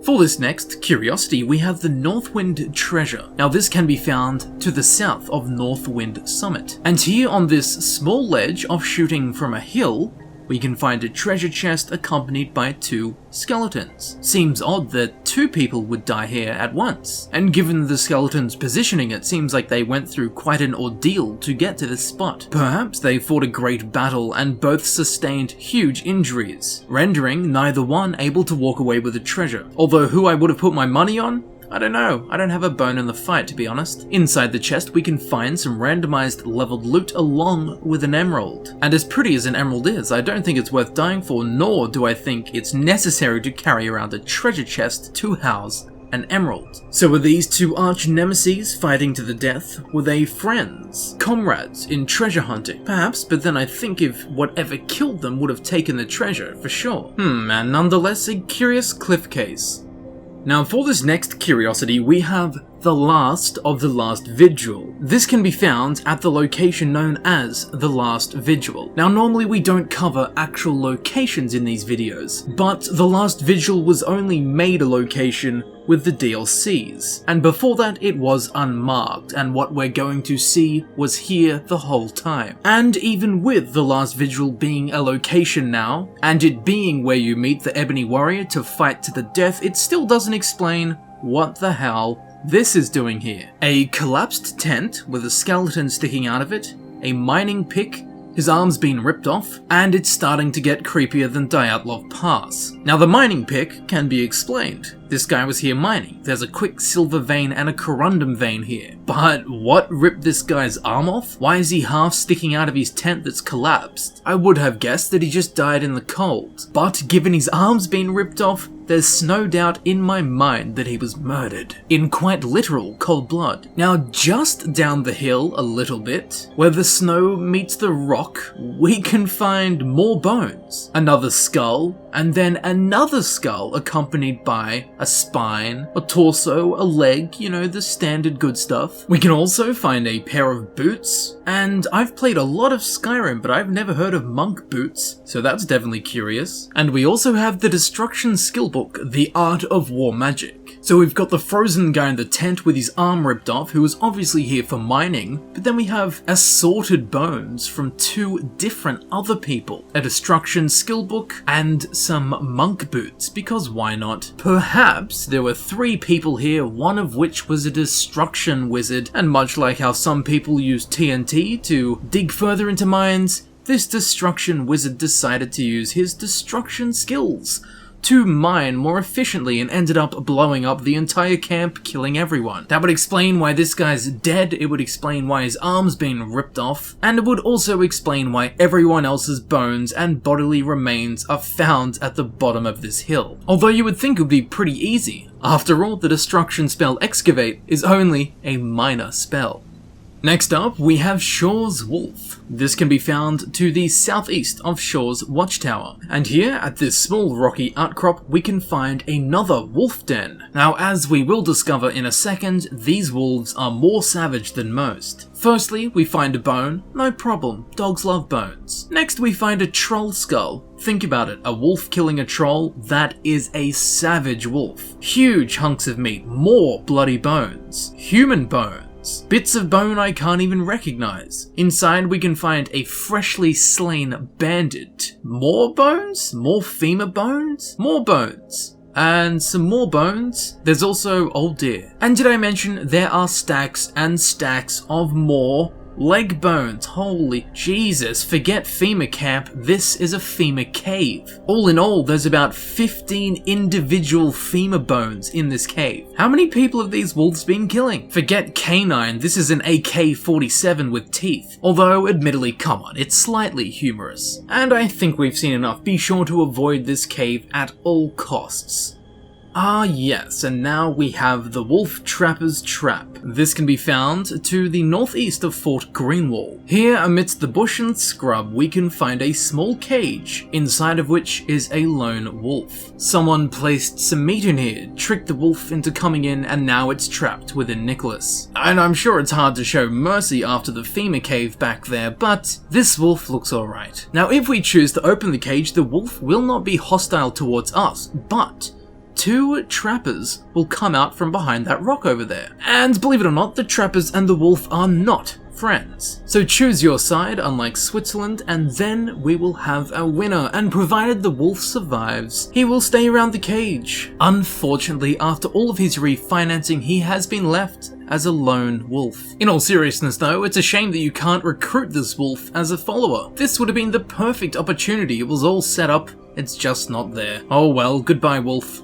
A: For this next curiosity, we have the Northwind Treasure. Now this can be found to the south of Northwind Summit. And here on this small ledge of shooting from a hill, we can find a treasure chest accompanied by 2 skeletons. Seems odd that 2 people would die here at once, and given the skeletons' positioning, it seems like they went through quite an ordeal to get to this spot. Perhaps they fought a great battle and both sustained huge injuries, rendering neither one able to walk away with the treasure. Although who I would have put my money on? I don't know, I don't have a bone in the fight to be honest. Inside the chest we can find some randomized leveled loot along with an emerald. And as pretty as an emerald is, I don't think it's worth dying for, nor do I think it's necessary to carry around a treasure chest to house an emerald. So were these 2 arch nemeses fighting to the death? Were they friends? Comrades in treasure hunting? Perhaps, but then I think if whatever killed them would have taken the treasure for sure. And nonetheless a curious cliff case. Now for this next curiosity we have the last of the last Vigil. This can be found at the location known as the last Vigil. Now normally we don't cover actual locations in these videos, but the last Vigil was only made a location with the DLCs, and before that it was unmarked, and what we're going to see was here the whole time. And even with the last Vigil being a location now, and it being where you meet the Ebony Warrior to fight to the death, it still doesn't explain what the hell this is doing here. A collapsed tent with a skeleton sticking out of it, a mining pick, his arm's been ripped off, and it's starting to get creepier than Dyatlov Pass. Now the mining pick can be explained. This guy was here mining. There's a quicksilver vein and a corundum vein here. But what ripped this guy's arm off? Why is he half sticking out of his tent that's collapsed? I would have guessed that he just died in the cold. But given his arm's been ripped off, there's no doubt in my mind that he was murdered. In quite literal cold blood. Now just down the hill a little bit, where the snow meets the rock, we can find more bones. Another skull, and then another skull accompanied by a spine, a torso, a leg, you know, the standard good stuff. We can also find a pair of boots, and I've played a lot of Skyrim, but I've never heard of monk boots, so that's definitely curious. And we also have the Destruction skill book, The Art of War Magic. So we've got the frozen guy in the tent with his arm ripped off, who was obviously here for mining, but then we have assorted bones from 2 different other people, a Destruction skill book, and some monk boots, because why not? Perhaps there were 3 people here, one of which was a Destruction wizard, and much like how some people use TNT to dig further into mines, this Destruction wizard decided to use his Destruction skills to mine more efficiently and ended up blowing up the entire camp, killing everyone. That would explain why this guy's dead, it would explain why his arm's been ripped off, and it would also explain why everyone else's bones and bodily remains are found at the bottom of this hill. Although you would think it would be pretty easy. After all, the Destruction spell Excavate is only a minor spell. Next up, we have Shor's Wolf. This can be found to the southeast of Shor's Watchtower. And here, at this small rocky outcrop, we can find another wolf den. Now, as we will discover in a second, these wolves are more savage than most. Firstly, we find a bone. No problem, dogs love bones. Next, we find a troll skull. Think about it, a wolf killing a troll, that is a savage wolf. Huge hunks of meat, more bloody bones. Human bones. Bits of bone I can't even recognize. Inside we can find a freshly slain bandit. More bones? More femur bones? More bones. And some more bones. There's also old deer. And did I mention there are stacks and stacks of more leg bones? Holy Jesus, forget femur camp, this is a femur cave. All in all, there's about 15 individual femur bones in this cave. How many people have these wolves been killing? Forget canine, this is an AK-47 with teeth. Although, admittedly, come on, it's slightly humorous. And I think we've seen enough, be sure to avoid this cave at all costs. Ah yes, and now we have the Wolf Trapper's Trap. This can be found to the northeast of Fort Greenwall. Here, amidst the bush and scrub, we can find a small cage, inside of which is a lone wolf. Someone placed some meat in here, tricked the wolf into coming in, and now it's trapped within Nicholas. And I'm sure it's hard to show mercy after the femur cave back there, but this wolf looks alright. Now if we choose to open the cage, the wolf will not be hostile towards us, but 2 trappers will come out from behind that rock over there. And believe it or not, the trappers and the wolf are not friends. So choose your side, unlike Switzerland, and then we will have a winner, and provided the wolf survives, he will stay around the cage. Unfortunately, after all of his refinancing, he has been left as a lone wolf. In all seriousness though, it's a shame that you can't recruit this wolf as a follower. This would have been the perfect opportunity, it was all set up, it's just not there. Oh well, goodbye wolf.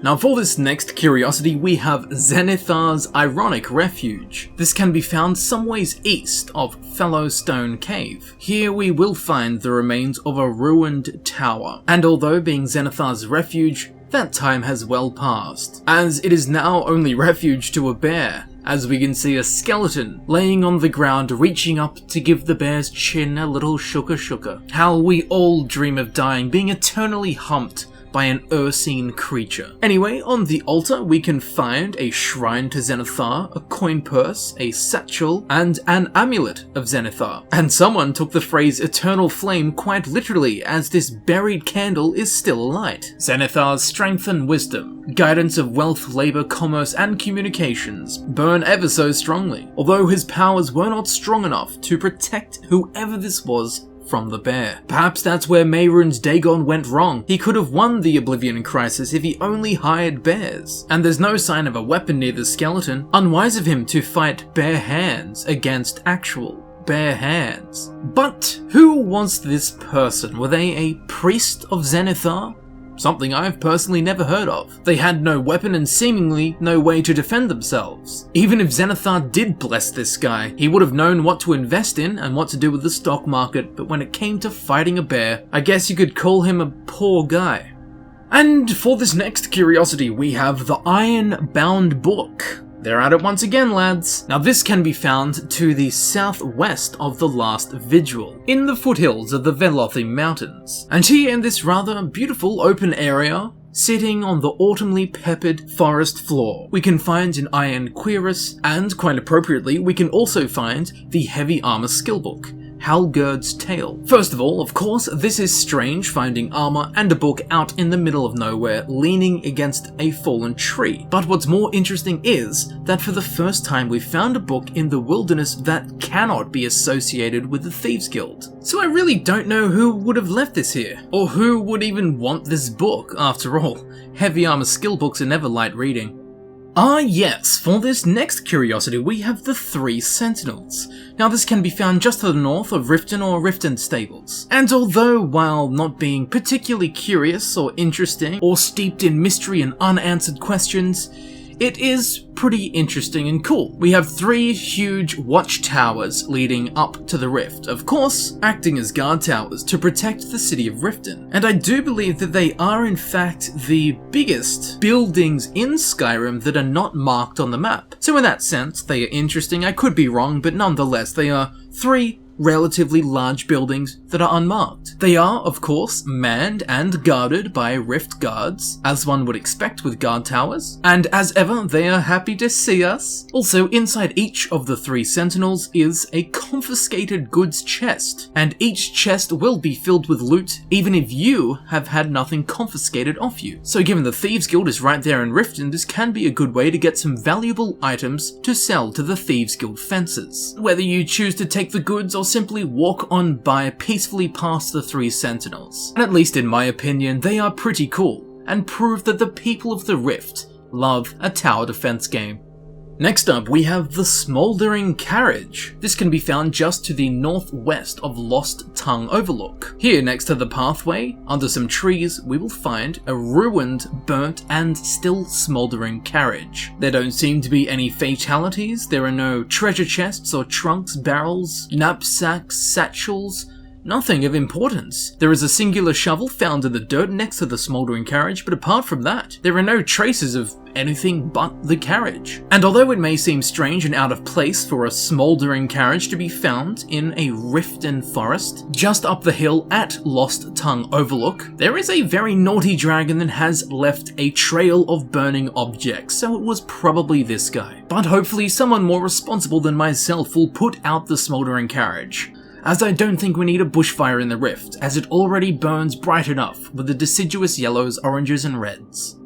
A: Now for this next curiosity, we have Zenithar's Ironic Refuge. This can be found some ways east of Fellowstone Cave. Here we will find the remains of a ruined tower, and although being Zenithar's refuge, that time has well passed, as it is now only refuge to a bear, as we can see a skeleton laying on the ground reaching up to give the bear's chin a little shooka shooka. How we all dream of dying, being eternally humped by an ursine creature. Anyway, on the altar we can find a shrine to Zenithar, a coin purse, a satchel, and an amulet of Zenithar. And someone took the phrase eternal flame quite literally, as this buried candle is still alight. Zenithar's strength and wisdom, guidance of wealth, labor, commerce, and communications burn ever so strongly, although his powers were not strong enough to protect whoever this was from the bear. Perhaps that's where Mehrunes Dagon went wrong. He could have won the Oblivion Crisis if he only hired bears. And there's no sign of a weapon near the skeleton. Unwise of him to fight bare hands against actual bare hands. But who was this person? Were they a priest of Zenithar? Something I've personally never heard of. They had no weapon and seemingly no way to defend themselves. Even if Zenithar did bless this guy, he would have known what to invest in and what to do with the stock market, but when it came to fighting a bear, I guess you could call him a poor guy. And for this next curiosity, we have the Iron-Bound Book. They're at it once again, lads. Now this can be found to the southwest of the last Vigil, in the foothills of the Velothi Mountains. And here in this rather beautiful open area, sitting on the autumnly peppered forest floor, we can find an iron cuirass, and quite appropriately, we can also find the heavy armor skillbook, Halgerd's Tale. First of all, of course, this is strange finding armor and a book out in the middle of nowhere leaning against a fallen tree. But what's more interesting is that for the first time we found a book in the wilderness that cannot be associated with the Thieves Guild. So I really don't know who would have left this here, or who would even want this book after all. Heavy armor skill books are never light reading. Ah yes, for this next curiosity we have the 3 sentinels. Now this can be found just to the north of Riften or Riften Stables. And although, while not being particularly curious or interesting, or steeped in mystery and unanswered questions, it is pretty interesting and cool. We have 3 huge watchtowers leading up to the rift, of course acting as guard towers to protect the city of Riften. And I do believe that they are in fact the biggest buildings in Skyrim that are not marked on the map. So in that sense, they are interesting. I could be wrong, but nonetheless, they are 3 relatively large buildings that are unmarked. They are, of course, manned and guarded by rift guards, as one would expect with guard towers, and as ever, they are happy to see us. Also, inside each of the 3 sentinels is a confiscated goods chest, and each chest will be filled with loot, even if you have had nothing confiscated off you. So given the Thieves Guild is right there in Riften, this can be a good way to get some valuable items to sell to the Thieves Guild fencers. Whether you choose to take the goods or simply walk on by peacefully past the 3 sentinels. And at least in my opinion, they are pretty cool, and prove that the people of the Rift love a tower defense game. Next up, we have the Smoldering Carriage. This can be found just to the northwest of Lost Tongue Overlook. Here, next to the pathway, under some trees, we will find a ruined, burnt, and still smoldering carriage. There don't seem to be any fatalities. There are no treasure chests or trunks, barrels, knapsacks, satchels, nothing of importance. There is a singular shovel found in the dirt next to the smoldering carriage, but apart from that, there are no traces of anything but the carriage. And although it may seem strange and out of place for a smoldering carriage to be found in a Riften forest, just up the hill at Lost Tongue Overlook, there is a very naughty dragon that has left a trail of burning objects, so it was probably this guy. But hopefully someone more responsible than myself will put out the smoldering carriage, as I don't think we need a bushfire in the rift, as it already burns bright enough with the deciduous yellows, oranges and reds.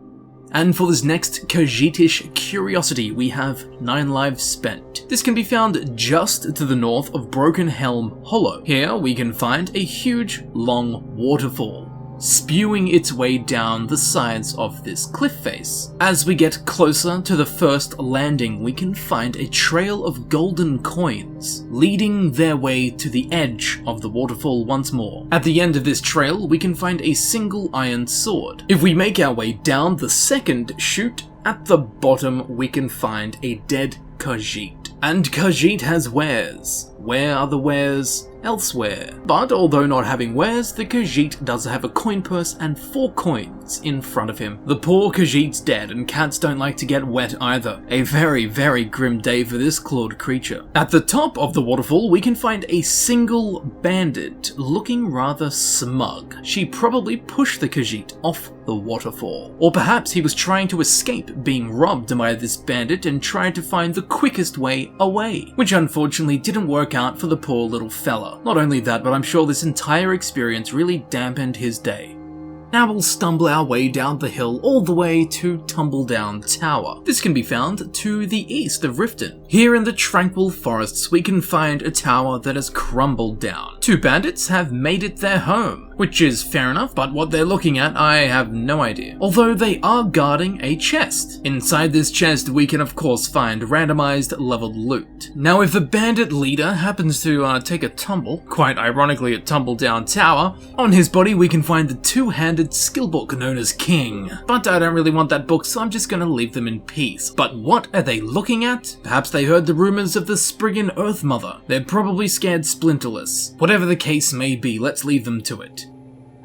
A: And for this next Khajiitish curiosity, we have 9 lives spent. This can be found just to the north of Broken Helm Hollow. Here we can find a huge, long waterfall, spewing its way down the sides of this cliff face. As we get closer to the first landing, we can find a trail of golden coins, leading their way to the edge of the waterfall once more. At the end of this trail, we can find a single iron sword. If we make our way down the second chute, at the bottom we can find a dead Khajiit. And Khajiit has wares. Where are the wares? Elsewhere. But although not having wares, the Khajiit does have a coin purse and 4 coins in front of him. The poor Khajiit's dead, and cats don't like to get wet either. A very, very grim day for this clawed creature. At the top of the waterfall, we can find a single bandit, looking rather smug. She probably pushed the Khajiit off the waterfall. Or perhaps he was trying to escape being robbed by this bandit and tried to find the quickest way away, which unfortunately didn't work out for the poor little fella. Not only that, but I'm sure this entire experience really dampened his day. Now we'll stumble our way down the hill all the way to Tumbledown Tower. This can be found to the east of Riften. Here in the tranquil forests we can find a tower that has crumbled down. 2 bandits have made it their home, which is fair enough, but what they're looking at I have no idea. Although they are guarding a chest. Inside this chest we can of course find randomized leveled loot. Now if the bandit leader happens to take a tumble, quite ironically at Tumbledown Tower, on his body we can find the 2-handed skill book known as King. But I don't really want that book, so I'm just gonna leave them in peace. But what are they looking at? Perhaps they heard the rumors of the Spriggan Earth Mother. They're probably scared splinterless. Whatever the case may be, let's leave them to it.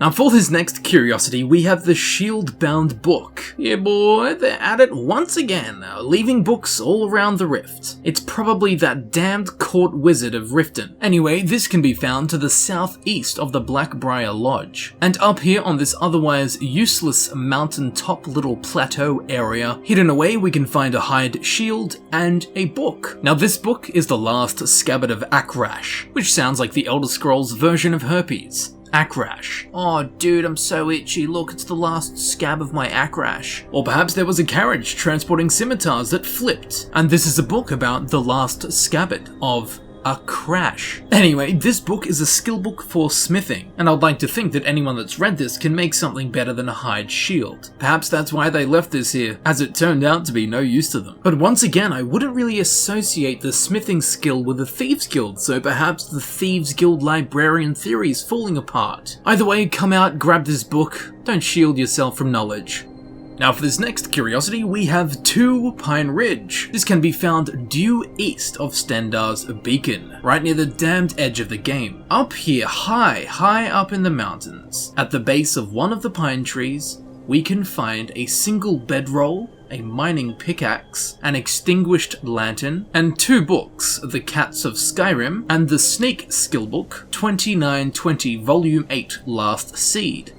A: Now for this next curiosity, we have the shield-bound book. Yeah boy, they're at it once again, leaving books all around the rift. It's probably that damned court wizard of Riften. Anyway, this can be found to the southeast of the Blackbriar Lodge. And up here on this otherwise useless mountaintop little plateau area, hidden away we can find a hide shield and a book. Now this book is the last scabbard of Akrash, which sounds like the Elder Scrolls version of herpes. Akrash. Oh dude, I'm so itchy, look, it's the last scab of my Akrash. Or perhaps there was a carriage transporting scimitars that flipped, and this is a book about the last scabbard of a crash. Anyway, this book is a skill book for smithing, and I'd like to think that anyone that's read this can make something better than a hide shield. Perhaps that's why they left this here, as it turned out to be no use to them. But once again, I wouldn't really associate the smithing skill with the Thieves Guild, so perhaps the Thieves Guild librarian theory is falling apart. Either way, come out, grab this book, don't shield yourself from knowledge. Now for this next curiosity, we have 2 Pine Ridge. This can be found due east of Stendarr's Beacon, right near the damned edge of the game. Up here, high up in the mountains, at the base of one of the pine trees, we can find a single bedroll, a mining pickaxe, an extinguished lantern, and 2 books, The Cats of Skyrim and the Snake Skill Book 2920 Volume 8 Last Seed.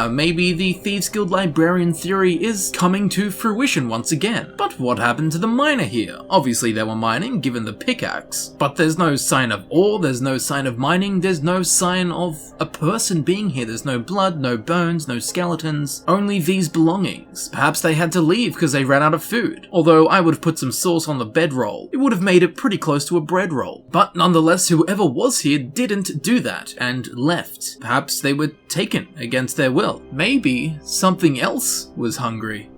A: Maybe the Thieves Guild librarian theory is coming to fruition once again. But what happened to the miner here? Obviously they were mining given the pickaxe, but there's no sign of ore, there's no sign of mining, there's no sign of a person being here, there's no blood, no bones, no skeletons, only these belongings. Perhaps they had to leave because they ran out of food. Although I would have put some sauce on the bedroll, it would have made it pretty close to a bread roll. But nonetheless, whoever was here didn't do that and left. Perhaps they were taken against their will. Maybe something else was hungry.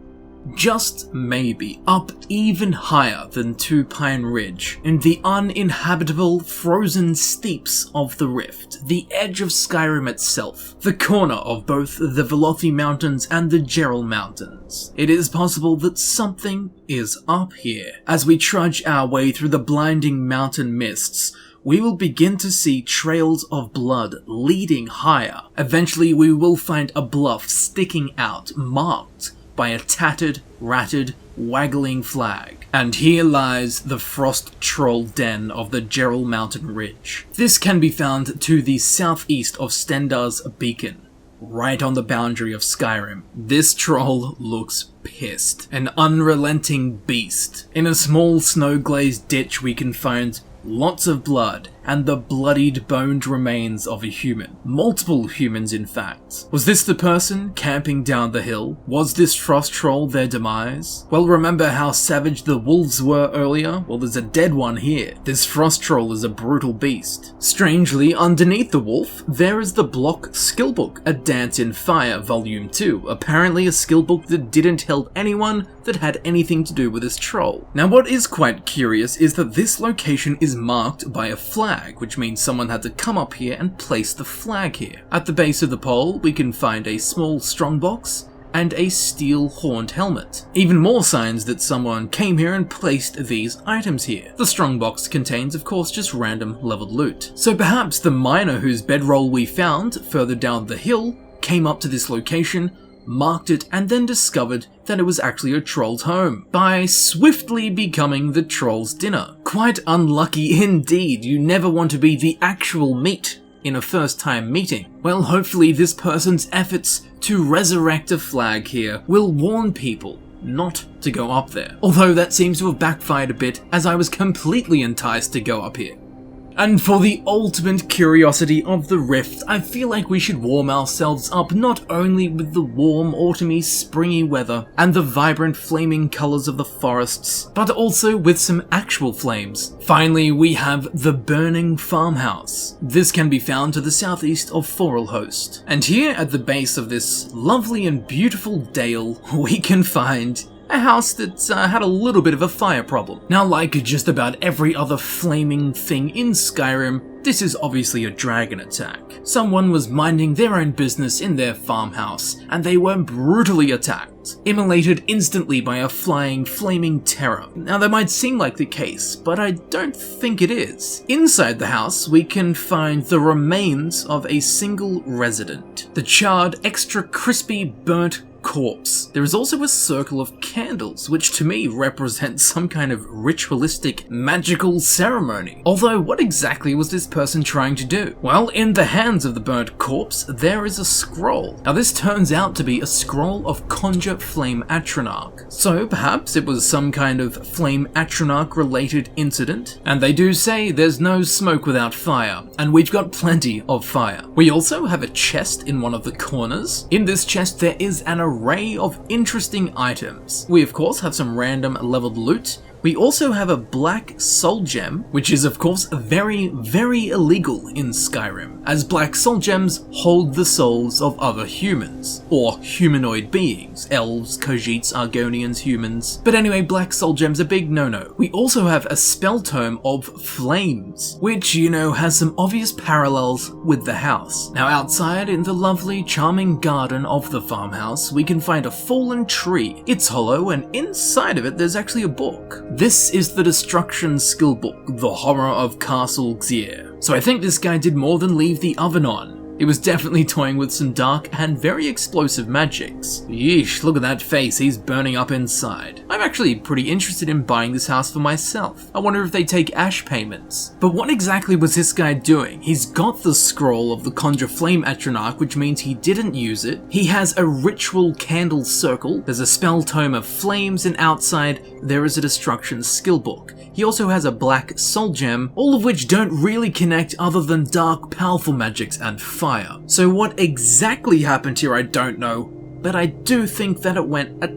A: Just maybe, up even higher than 2 Pine Ridge, in the uninhabitable frozen steeps of the Rift, the edge of Skyrim itself, the corner of both the Velothi Mountains and the Jerall Mountains. It is possible that something is up here. As we trudge our way through the blinding mountain mists, we will begin to see trails of blood leading higher. Eventually we will find a bluff sticking out, marked by a tattered, ratted, waggling flag. And here lies the frost troll den of the Jerall Mountain Ridge. This can be found to the southeast of Stendarr's Beacon, right on the boundary of Skyrim. This troll looks pissed, an unrelenting beast. In a small snow-glazed ditch we can find lots of blood, and the bloodied, boned remains of a human. Multiple humans, in fact. Was this the person camping down the hill? Was this frost troll their demise? Well, remember how savage the wolves were earlier? Well, there's a dead one here. This frost troll is a brutal beast. Strangely, underneath the wolf, there is the Block Skill Book, A Dance in Fire, Volume 2. Apparently a skill book that didn't help anyone that had anything to do with this troll. Now, what is quite curious is that this location is marked by a flag, which means someone had to come up here and place the flag here. At the base of the pole, we can find a small strongbox and a steel horned helmet. Even more signs that someone came here and placed these items here. The strongbox contains, of course, just random leveled loot. So perhaps the miner whose bedroll we found further down the hill came up to this location, marked it, and then discovered that it was actually a troll's home, by swiftly becoming the troll's dinner. Quite unlucky indeed. You never want to be the actual meat in a first-time meeting. Well, hopefully this person's efforts to resurrect a flag here will warn people not to go up there. Although that seems to have backfired a bit, as I was completely enticed to go up here. And for the ultimate curiosity of the Rift, I feel like we should warm ourselves up not only with the warm, autumny, springy weather and the vibrant flaming colours of the forests, but also with some actual flames. Finally, we have the Burning Farmhouse. This can be found to the southeast of Forelhost. And here at the base of this lovely and beautiful dale, we can find a house that had a little bit of a fire problem. Now, like just about every other flaming thing in Skyrim, this is obviously a dragon attack. Someone was minding their own business in their farmhouse, and they were brutally attacked. world, immolated instantly by a flying, flaming terror. Now that might seem like the case, but I don't think it is. Inside the house, we can find the remains of a single resident. The charred, extra crispy, burnt corpse. There is also a circle of candles, which to me represents some kind of ritualistic, magical ceremony. Although, what exactly was this person trying to do? Well, in the hands of the burnt corpse, there is a scroll. Now this turns out to be a scroll of Conjure Flame Atronach. So perhaps it was some kind of Flame Atronach related incident. And they do say there's no smoke without fire, and we've got plenty of fire. We also have a chest in one of the corners. In this chest there is an array of interesting items. We of course have some random leveled loot. We also have a black soul gem, which is of course very, very illegal in Skyrim, as black soul gems hold the souls of other humans, or humanoid beings, elves, Khajiits, Argonians, humans. But anyway, black soul gems a big no-no. We also have a spell tome of flames, which, you know, has some obvious parallels with the house. Now outside in the lovely, charming garden of the farmhouse, we can find a fallen tree. It's hollow, and inside of it there's actually a book. This is the Destruction Skill Book, The Horror of Castle Xier. So I think this guy did more than leave the oven on. It was definitely toying with some dark and very explosive magics. Yeesh, look at that face, he's burning up inside. I'm actually pretty interested in buying this house for myself. I wonder if they take ash payments. But what exactly was this guy doing? He's got the scroll of the Conjure Flame Atronach, which means he didn't use it. He has a ritual candle circle, there's a spell tome of flames, and outside there is a Destruction Skill Book. He also has a black soul gem, all of which don't really connect other than dark, powerful magics and fire. So what exactly happened here I don't know, but I do think that it went a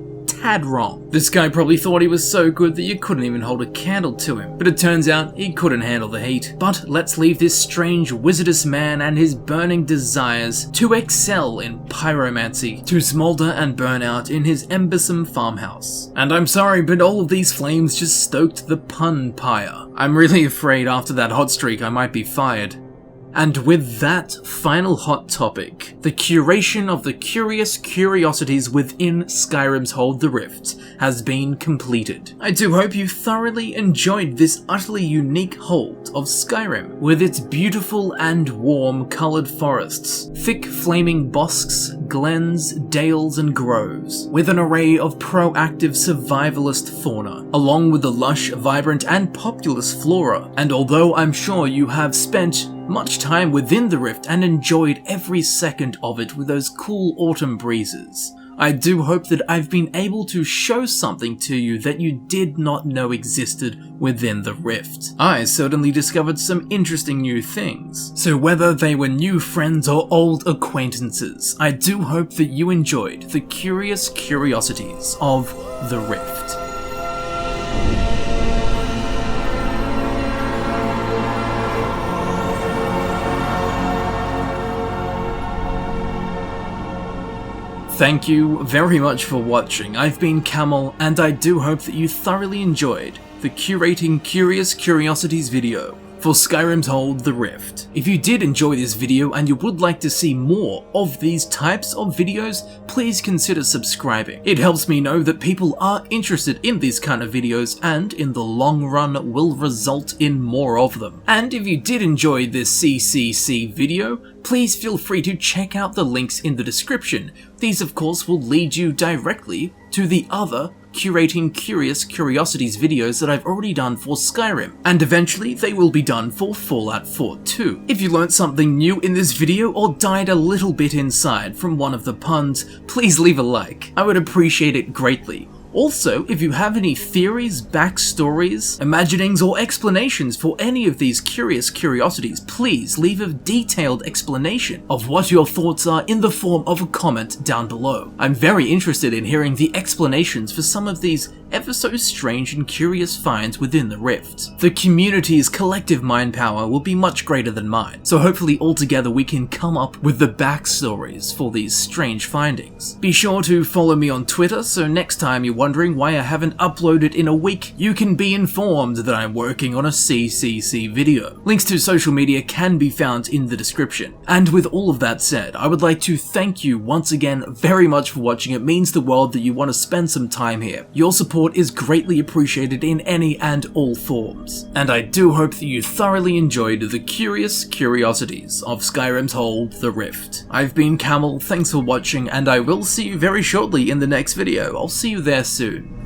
A: tad wrong. This guy probably thought he was so good that you couldn't even hold a candle to him, but it turns out he couldn't handle the heat. But let's leave this strange wizardous man and his burning desires to excel in pyromancy, to smolder and burn out in his embersome farmhouse. And I'm sorry, but all of these flames just stoked the pun pyre. I'm really afraid after that hot streak I might be fired. And with that final hot topic, the curation of the curious curiosities within Skyrim's Hold the Rift has been completed. I do hope you thoroughly enjoyed this utterly unique hold of Skyrim, with its beautiful and warm coloured forests, thick flaming bosks, glens, dales and groves, with an array of proactive survivalist fauna, along with the lush, vibrant and populous flora. And although I'm sure you have spent much time within the rift and enjoyed every second of it with those cool autumn breezes, I do hope that I've been able to show something to you that you did not know existed within the rift. I certainly discovered some interesting new things, so whether they were new friends or old acquaintances, I do hope that you enjoyed the curious curiosities of the rift. Thank you very much for watching. I've been Camel, and I do hope that you thoroughly enjoyed the Curating Curious Curiosities video for Skyrim's Hold the Rift. If you did enjoy this video and you would like to see more of these types of videos, please consider subscribing. It helps me know that people are interested in these kind of videos and in the long run will result in more of them. And if you did enjoy this CCC video, please feel free to check out the links in the description. These of course will lead you directly to the other Curating Curious Curiosities videos that I've already done for Skyrim, and eventually they will be done for Fallout 4 too. If you learned something new in this video or died a little bit inside from one of the puns, please leave a like. I would appreciate it greatly. Also, if you have any theories, backstories, imaginings, or explanations for any of these curious curiosities, please leave a detailed explanation of what your thoughts are in the form of a comment down below. I'm very interested in hearing the explanations for some of these ever so strange and curious finds within the Rift. The community's collective mind power will be much greater than mine, so hopefully altogether we can come up with the backstories for these strange findings. Be sure to follow me on Twitter so next time you wondering why I haven't uploaded in a week, you can be informed that I'm working on a CCC video. Links to social media can be found in the description. And with all of that said, I would like to thank you once again very much for watching. It means the world that you want to spend some time here. Your support is greatly appreciated in any and all forms. And I do hope that you thoroughly enjoyed the curious curiosities of Skyrim's Hold the Rift. I've been Camel, thanks for watching, and I will see you very shortly in the next video. I'll see you there soon.